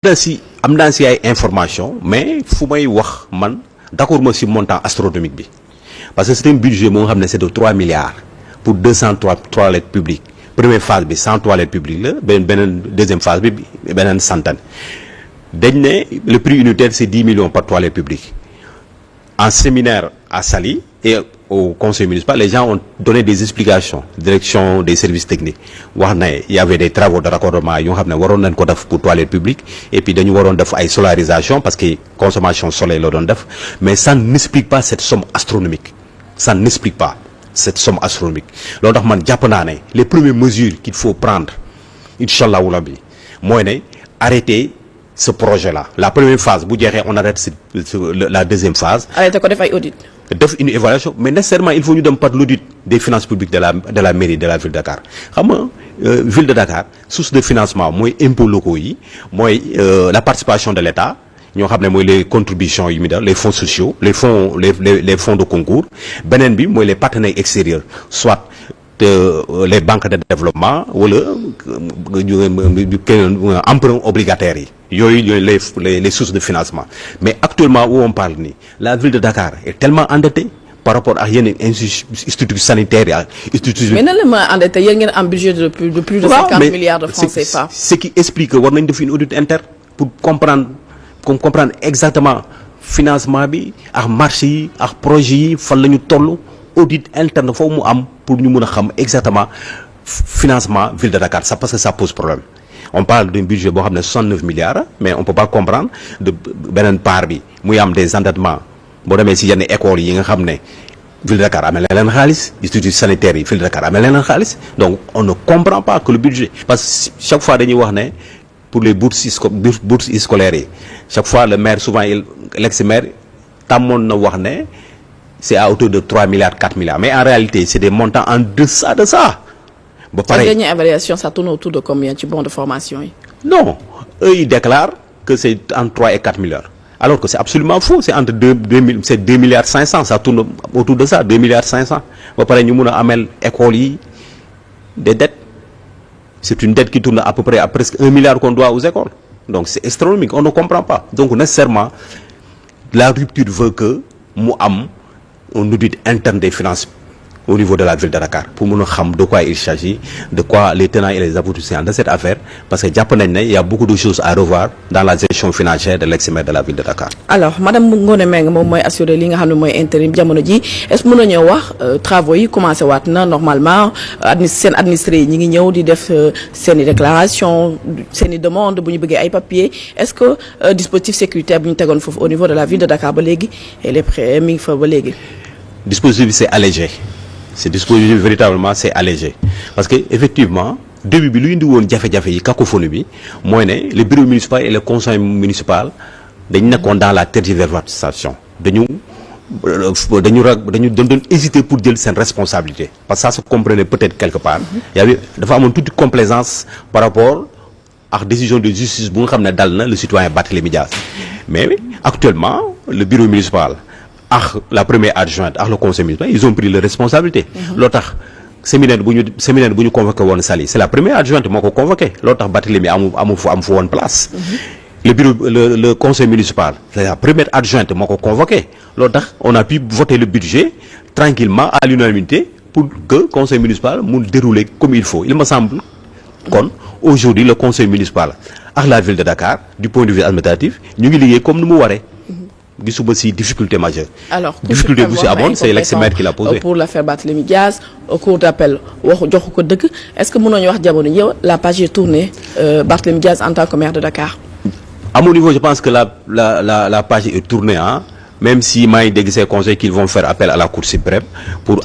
am naa si ay information mais fu may wax man d'accord ma si montant astronomique bi parce que c'est un budget moo nga xam ne c'est de 3 milliards pour 203 toilettes publiques première phase bi 100 toilettes publiques la beneen deuxième phase bi beneen centaine dañ ne le prix unitaire c'est 10 millions par toilette publique. En séminaire à Saly et au conseil municipal, les gens ont donné des explications. Direction des services techniques. Il y avait des travaux de raccordement pour toilettes publiques et puis nous avons fait solarisation parce que consommation soleil mais ça n'explique pas cette somme astronomique. Ça n'explique pas cette somme astronomique. Donc, les premières mesures qu'il faut prendre, Inch'Allah, arrêter ce projet-là. La première phase, on arrête la deuxième phase. Arrêtez quoi de faire audit. Une évaluation, mais nécessairement il faut nous donner pas de l'audit des finances publiques de la mairie de la ville de Dakar. Ville de Dakar, source de financement, moi impôts locaux, moi la participation de l'État, nous avons les contributions immédiates, les fonds sociaux, les fonds de concours, benenbi, moi les partenaires extérieurs, soit les banques de développement ou emprunt obligataire. Les sources de financement. Mais actuellement, où on parle, la ville de Dakar est tellement endettée par rapport à une institut sanitaire. Mais non, endetté, il y a un budget de plus de 50 milliards de francs CFA. Ce qui explique qu'on a une audit interne pour comprendre exactement le financement, le marché, le projet, le audit interne pour nous savoir exactement le financement ville de Dakar. Ça parce que ça pose problème. On parle d'un budget de 69 milliards, mais on ne peut pas comprendre de benen part bi muy am des endettements. Bo démé ci yenn école yi nga xamné ville de Dakar amel len xaliss, institut sanitaire yi ville de Dakar amel len xaliss. Donc on ne comprend pas que le budget parce que chaque fois dañuy wax né pour les bourses scolaires, chaque fois le maire souvent l'ex-maire tamon na wax né c'est à hauteur de 3 milliards 4 milliards, mais en réalité c'est des montants en deçà de ça. Bon, la dernière évaluation, ça tourne autour de combien de bons de formation? Non, eux ils déclarent que c'est entre 3 et 4 milliards. Alors que c'est absolument faux, c'est entre 2 milliards 500, ça tourne autour de ça, 2 milliards 500. Bon, pareil, nous avons amel école des dettes. C'est une dette qui tourne à peu près à presque 1 milliard qu'on doit aux écoles. Donc c'est astronomique, on ne comprend pas. Donc nécessairement, la rupture veut que nous ayons un audit interne des finances au niveau de la ville de Dakar pour nous savoir de quoi il s'agit, de quoi les tenants et les aboutissants de cette affaire, parce que il y a beaucoup de choses à revoir dans la gestion financière de l'ex-maire de la ville de Dakar. Alors, Madame Ngone Meng, moi assuré li nga xamné moy intérim jamono ji, est-ce que mëno ñëw wax travaux yi commencé waat na normalement administré ñi ngi ñëw di def seen déclaration, seen demande bu ñu bëggé ay papiers, est-ce que dispositif sécuritaire bu ñu tégon fofu au niveau de la ville de Dakar ba légui et les prêts mi fa ba légui. Dispositif c'est allégé. Ce dispositif véritablement c'est allégé parce que effectivement début bi lu indi won jafé-jafé yi cacophonie bi moy né le bureau municipal et le conseil municipal dañ nekkoon dans la tergiversation dañu hésiter pour jël sen responsabilité parce que ça se comprenait peut-être quelque part il y avait dafa amone toute complaisance par rapport à décision de justice bu nga xamné dal na le citoyen Barthélémy Dias mais actuellement le bureau municipal la première adjointe le conseil municipal ils ont pris les responsabilités. L'autre séminaire buñu convoqué won Saly c'est la première adjointe moko convoqué l'autre Barthélémy amu won place. Le bureau le conseil municipal c'est la première adjointe moko convoqué l'autre on a pu voter le budget tranquillement à l'unanimité pour que le conseil municipal mu dérouler comme il faut. Il me semble qu'on aujourd'hui le conseil municipal à la ville de Dakar du point de vue administratif ñu ngi liggéey comme nous mu waré. Aussi difficulté majeure. Alors, difficulté c'est l'ex-maire qui l'a posé. Pour l'affaire Barthélémy Dias, au cours d'appel, est-ce que vous avez dit la page est tournée Barthélémy Dias en tant que maire de Dakar? À mon niveau, je pense que la page est tournée, hein, même si moi des conseils qu'ils vont faire appel à la Cour suprême pour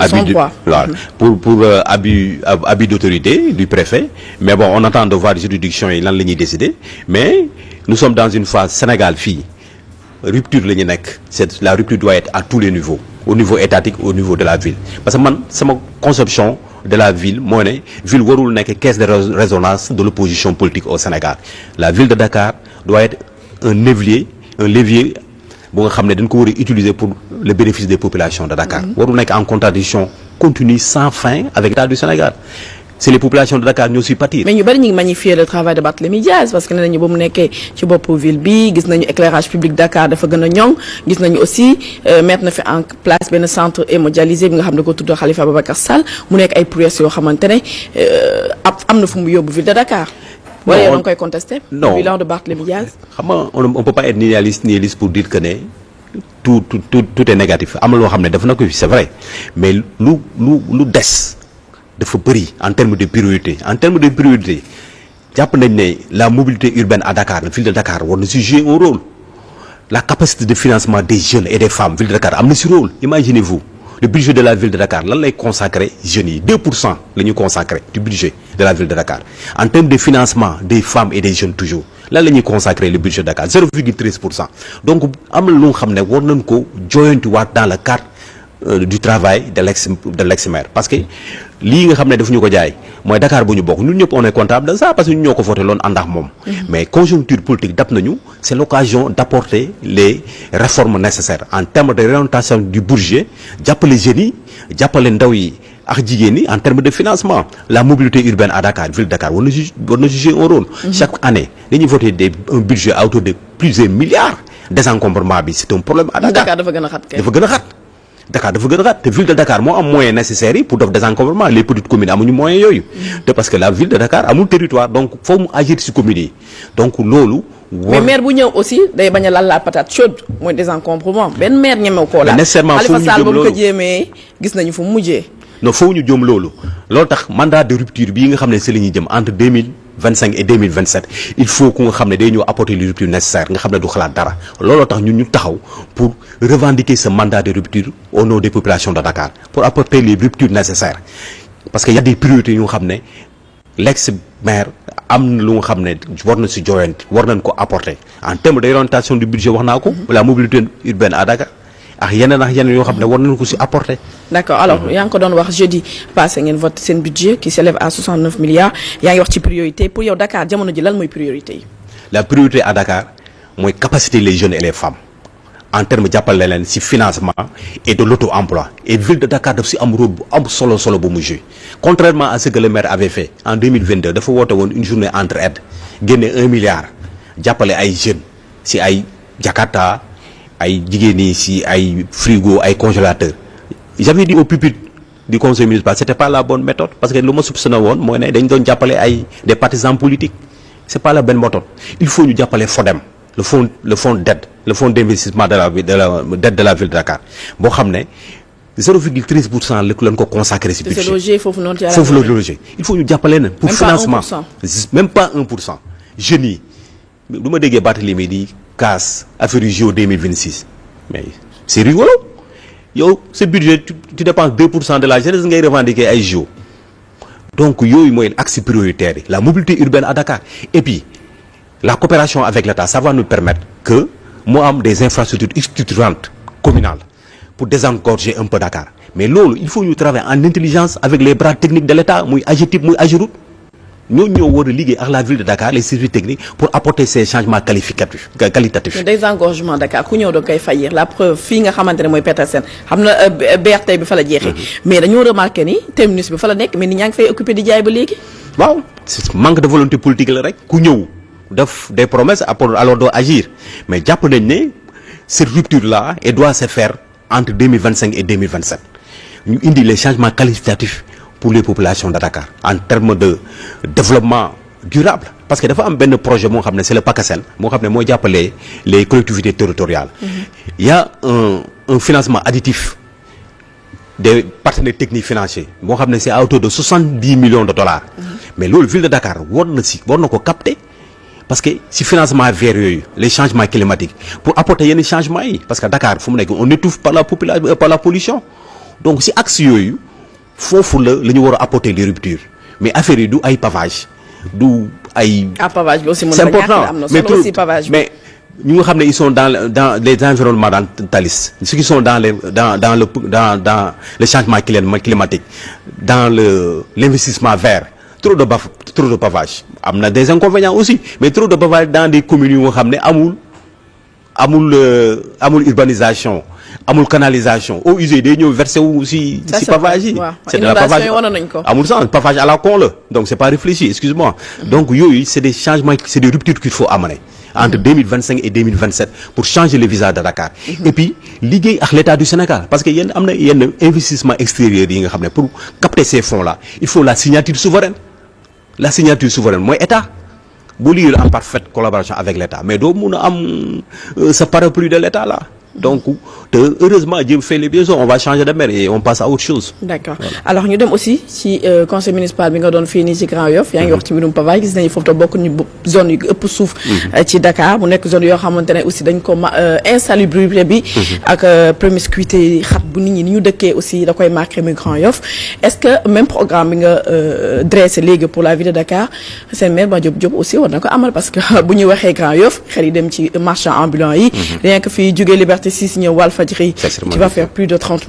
abus d'autorité du préfet. Mais bon, on attend de voir les juridictions et l'enligne décider. Mais nous sommes dans une phase Sénégal-fille. Rupture la rupture doit être à tous les niveaux, au niveau étatique, au niveau de la ville. Parce que c'est ma conception de la ville, ville warul nek caisse de résonance de l'opposition politique au Sénégal. La ville de Dakar doit être un levier bon xamné dañ ko wara utiliser pour le bénéfice des populations de Dakar. Warul nek en contradiction continue sans fin avec l'État du Sénégal. c'est les populations de Dakar ñoo si pâtir. mais ñu bari ñu ngi magnifier le travail de Barthélémy Diaz parce que nee nañu ba mu nekkee ci boppu ville bi gis nañu éclairage public Dakar dafa gën a ñoŋ gis nañu aussi mettre na fi en place benn centre hémodialysé bi nga xam ne ko tudd Khalifa Ababacar Sall mu nekk ay prouesses yoo xamante ne am na fu mu yóbbu ville de Dakar. wala yow da nga koy contester. non le bilan de Barthélémy Diaz. xam nga on peut pas être nihiliste pour dire que ne tout est négatif am na loo xam ne def na ko fi c'est vrai mais lu des dafa bëri en termes de priorité jàpp nañ ne la mobilité urbaine à Dakar la ville de Dakar war na si jouer un rôle la capacité de financement des jeunes et des femmes ville de Dakar am na si rôle imaginez-vous le budget de la ville de Dakar lan lay consacrer jeunes yi 2% la ñu consacrer du budget de la ville de Dakar en termes de financement des femmes et des jeunes toujours lan la ñuy consacrer le budget de Dakar 0,13%. Donc am na lu nga xam ne war nañ ko joyantiwaat dans le cadre du travail de l'ex-maire parce que lii nga xam ne daf ñu ko jaay mooy Dakar bu ñu bokk ñun ñëpp on est comptable de ça parce que ñun ñoo ko voté loon ànd ak moom. mais conjoncture politique dab nañu c'est l'occasion d'apporter les réformes nécessaires en termes de réorientation du budget jàppale jeunes yi jàppale ndaw yi ak jigéen ñi en termes de financement la mobilité urbaine à Dakar ville de Dakar war na juger un rôle. chaque année dañuy voter un budget à hauteur de plusieurs milliards désencombrement bi c'est un problème à Dakar. Dakar dafa gën a xat kay. dafa gën a xat. Dakar dafa gën a xat te ville de Dakar moo am moyens nécessaires yi pour def désencombrement les petites communes amuñu moyens yooyu. te parce que la ville de Dakar amul territoire donc foo mu agir ci communes yi donc loolu. mais maire bu ñëw aussi day bañ a lal la patate chaude mooy désencombrement benn maire ñemew koo laal. nécessairement foofu ñu jëm loolu Khalifa Sall ba mu ko jéemee gis nañu fu mu mujjee. non foofu ñu jëm loolu tax mandat de rupture bii nga xam ne si la ñuy jëm entre 2025 et 2027 il faut que nga xam ne day ñëw apporter les ruptures nécessaires nga xam ne du xalaat dara looloo tax ñun ñu taxaw pour revendiquer ce mandat de rupture au nom des populations de Dakar pour apporter les ruptures nécessaires parce que y a des priorités yu nga xam ne l'ex-maire am na lu nga xam ne war na si joyante war nañ ko apporter en termes d'orientation du budget wax naa ko la mobilité urbaine à Dakar ak yeneen yoo xam ne war nañu ko si apporter. d'accord alors yaa ngi ko doon wax jeudi passé ngeen voté seen budget qui s'élève à 69 milliards yaa ngi wax ci priorité pour yow Dakar jamono ji lan mooy priorité yi. la priorité à Dakar mooy capaciter les jeunes et les femmes en termes jàppale leen si financement et de l'auto-emploi et ville de Dakar daf si am rôle bu am solo bu mu joué contrairement à ce que le maire avait fait en 2022 dafa woote woon une journée entre-aide génne 1 milliard jàppale ay jeunes si ay Jakarta. ay jigéen ñi si ay frigo ay congélateur j'avais dit au pupitre du conseil municipal c'était pas la bonne méthode parce que lu ma soupçonné woon mooy ne dañ doon jàppale ay des partisans politiques c'est pas la bonne méthode il faut ñu jàppale FODEM le fonds d'aide le fonds d'investissement de la dette de la ville de Dakar boo xam ne 0,13% la leen ko consacré si budget foofu la logé il faut ñu jàppale na pour financement même pas 1% jeunes yi du ma déggee Barthélémy di casse affaire yu JO 2026 mais c'est rigolo yow ce budget tu dépenses 2% de la jeunesse ngay revendiquer ay JO donc yooyu mooy axe prioritaire yi la mobilité urbaine à Dakar et puis la coopération avec l'État ça va nous permettre que mu am des infrastructures structurantes communales pour désengorger un peu Dakar mais loolu il faut ñu travailler en intelligence avec les bras techniques de l'État muy AGETIP muy AGEROUTE ñoo war a liggéey ak la ville de Dakar les services techniques pour apporter ces changements qualitatifs. mais désengorgement Dakar ku ñëw da koy fayir la preuve fii nga xamante ne mooy Petersen xam na BRT bi fa la jeexee. mais dañoo remarqué ni terminus bi fa la nekk mais nit ñaa ngi fay occupé di jaay ba léegi. waaw manque de volonté politique la rek ku ñëw def des promesses alors doo agir mais jàpp nañ ne cette rupture là elle doit se faire entre 2025 et 2027 ñu indi les changements qualitatifs. pour les populations de Dakar en termes de développement durable parce que dafa am benn projet moo xam ne c'est le PACASEN moo xam ne mooy jàppale les collectivités territoriales il y a un financement additif des partenaires techniques financiers moo xam ne c'est à hauteur de 70 millions de dollars mais loolu ville de Dakar war na ko capter parce que si financement vert yooyu les changements climatiques pour apporter yenn changements yi parce que Dakar fu mu nekk on étouffe par la population par la pollution donc si axe yooyu foofu la ñu war a apporter les ruptures mais affaire yi du ay pavage du ay. pavage bi aussi c'est important mais ñu nga xam ne ils sont dans les environnements ambientalistes ceux qui sont dans le changement climatique dans l'investissement vert trop de pavage am na des inconvénients aussi mais trop de pavage dans des communes yu nga xam ne amul amul urbanisation amul canalisation eaux usées day ñëw versé wu si pavage yi. c'est de la pavage amul sens pavage à la con la donc c'est pas réfléchi excuse-moi. Donc yooyu c'est des changements c'est des ruptures qu'il faut amener entre 2025 et 2027 pour changer le visage de Dakar. Et puis liggéey ak l'État du Sénégal parce que am na yenn investissement extérieur yi nga xam ne pour capter ces fonds là il faut la signature souveraine mooy État. bu liggéeyul en parfaite collaboration avec l'État mais doo mun a am ce parapluie de l'État là. Donc heureusement Dieu fait les biens on va changer de mer et on passe à autre chose. D'accord alors ñu dem aussi ci conseil municipal bi nga doon fii nii ci Grand Yoff yaa ngi wax ci mbirum pavage gis nañu foofu te bokk ñu zone yu ëpp suuf ci Dakar mu nekk zone yoo xamante ne aussi dañ ko insalubrité bi ak promiscuité xat bu nit ñi ni ñu dëkkee aussi da koy marqué muy Grand Yoff est-ce que même programme bi nga dressé léegi pour la ville de Dakar seen maire Madiop Diop aussi war na ko amal parce que bu ñuy waxee Grand Yoff xel yi dem ci marchand ambulant yi rien que fii jógee Liberté 6 ñëw Walfadjri qui va faire plus de 30